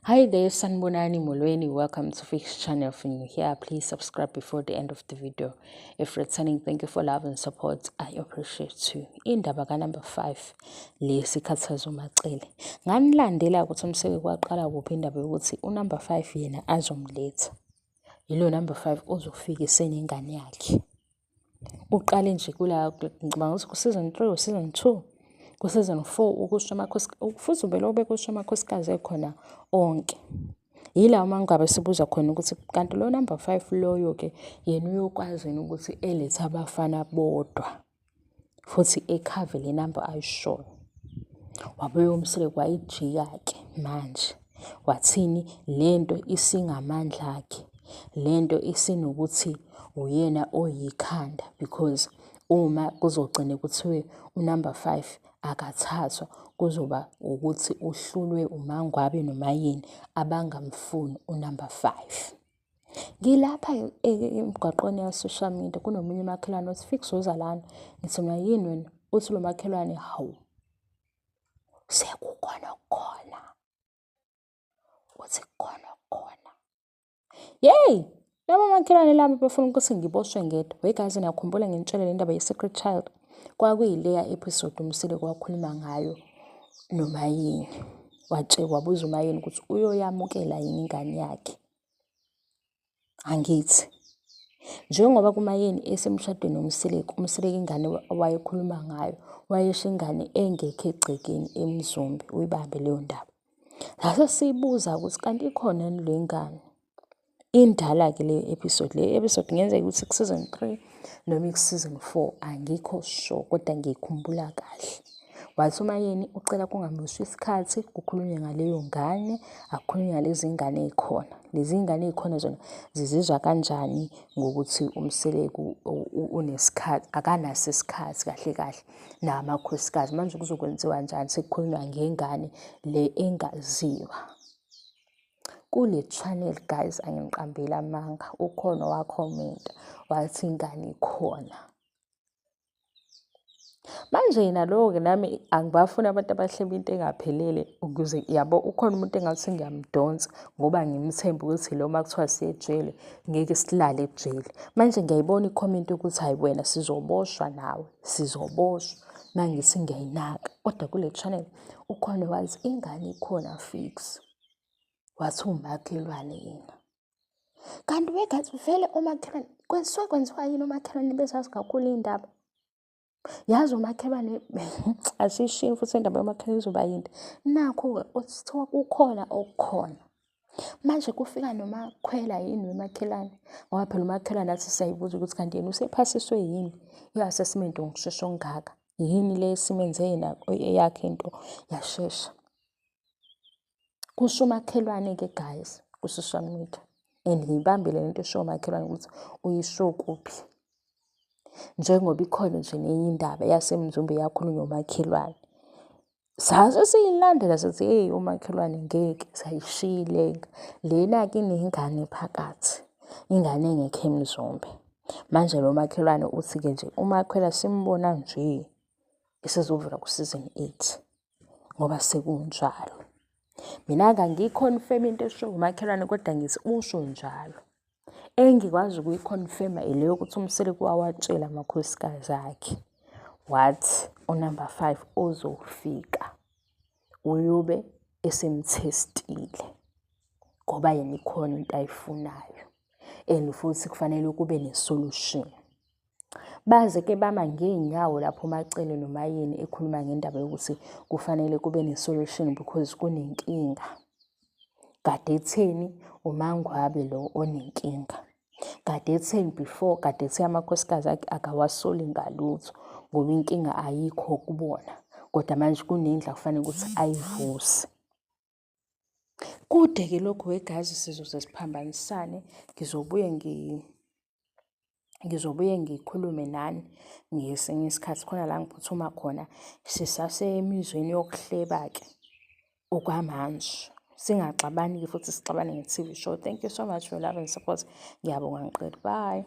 Hi there, Sanbonani Molweni. Welcome to Fix Channel. If you're new here, please subscribe before the end of the video. If returning, thank you for love and support. I appreciate too. Indaba number 5 lesikhathazo macele. Nganilandela ukuthi umseke kwaqala kuphi indaba yokuthi unumber 5 yena azomletha. Yilo number 5 ozofika senengane yakhe. Uqale nje kula ngicabanga ukuthi ku season 3 or season 2. Ku-season 4 ukusho amakhosikazi futhi ubelobe kusho amakhosikazi ekhona onke. Yila uma ngabe sibuza khona ukuthi kanti lo number 5 loyo ke yena uyokwazi ukuthi elethe abafana bodwa futhi ekhave le number ayishoyo. Wabuye umsele kwayijika ke manje wathini lento isingamandla akhe, lento isinokuthi uyena oyikhanda because uma kuzogcina kuthiwe unumber 5 akathathwa kuzoba ukuthi uhlulwe umangwabi noma yini abangamfuni unumber 5. Ngilapha emgwaqweni ya social media kunomunye umakhelwane othi Fix uzalana ngithi mina yini wena uthi lo makhelwane hawu sekukhona khona uthi khona yey laba makhelwane lami befuna ukuthi ngiboshwe ngedwa wegazi nakhumbula ngintshela le ndaba ye-secret child kwakuyileya episode umsile kwakhuluma ngayo noma yini wabuza umayini ukuthi uyoyamukela yini ingane yakhe. Angithi njengoba kumayini esemshadweni umsile ingane wayekhuluma ngayo wayesho ingane engekho egcekeni emzumbi uyibambe leyo ndaba. Lase siyibuza ukuthi kanti ikhona yini le ngane indala ke le episode ngenzeka ukuthi ku season 3 noma ku season 4 angikho sure kodwa ngikhumbula kahle. Wathi umayini ucela kungamoshwa isikhathi kukhulunywe ngaleyo ngane akukhulunywe ngalezi ngane ezikhona. Lezi ngane ezikhona zona zizizwa kanjani ngokuthi umseleku unesikhathi akanaso isikhathi kahle namakhosikazi manje kuzokwenziwa kanjani sekukhulunywa ngengane le engaziwa. Kule channel guys angiqambela amanga ukhona wakhomenta wathi ingane ikhona. Manje yena lo-ke nami angibafuni abantu abahleba into engaphelele ukuze yabo ukhona umuntu engathi ngiyamdonsa ngoba ngimthemba ukuthi lo makuthiwa siyejele ngeke silale ejele. Manje ngiyayibona i-comment ukuthi hayi wena sizoboshwa nawe sizoboshwa mangithi ngiyayinaka kodwa kule channel ukhona wazi ingane ikhona Fix. Wathi umakhelwane yena kanti wegathi vele umakhelwane kwenziwa yini umakhelwane besazi kakhulu indaba yazi umakhelwane asishiye futhi indaba yomakhelwane izoba yinto nakho uthiwa kukhona okukhona. Manje kufika noma khwela yini wemakhelwane ngoba phela umakhelwane athi siyayibuza ukuthi kanti yena usephasiswe yini i-assessment ngokushesha ongaka yini le simenze yena yakhe into yashesha. Kusho umakhelwane ke guys ku social media and ngiyibambile lento esho umakhelwane ukuthi uyisho kuphi njengoba ikhona nje nenye indaba yasemzumbe yakhulunywa umakhelwane saze siyilandela sithi hey umakhelwane ngeke sayishile lena ke inengane phakathi ingane engekho emzumbe. Manje lo makhelwane uthi ke nje umakhwela simbona nje esizovela ku season 8 ngoba sekunjalo. Mina ngiyiconfirm into esho umakhelwane kodwa ngithi usho njalo. Engikwazi ukuyiconfirma ile yokuthi umsele kwawatshela amakhosikazi akhe wathi unumber 5 ozofika uyobe esemthestile ngoba yena ikhona into ayifunayo and futhi kufanele kube nesolution. Baze ke bama ngeenyawo lapho umacele nomayini ekhuluma ngendaba yokuthi kufanele kube nesolution because kunenkinga. Kade etheni umangwabe lo onenkinga. Kade etheni before kade ethi amakhosikazi akhe akawasoli ngalutho ngoba inkinga ayikho kubona kodwa manje kunendlela kufanele ukuthi ayivuse. Kude ke lokho wegazi sizoze siphambanisane ngizobuye ngikhulume nani ngesinye isikhathi khona la ngiphuthuma khona sisasemizweni yokuhleba ke okwamanje singaxabani futhi sixabane nge-TV show. Thank you so much for your love and support. Ngiyabonga ngiqede. Bye.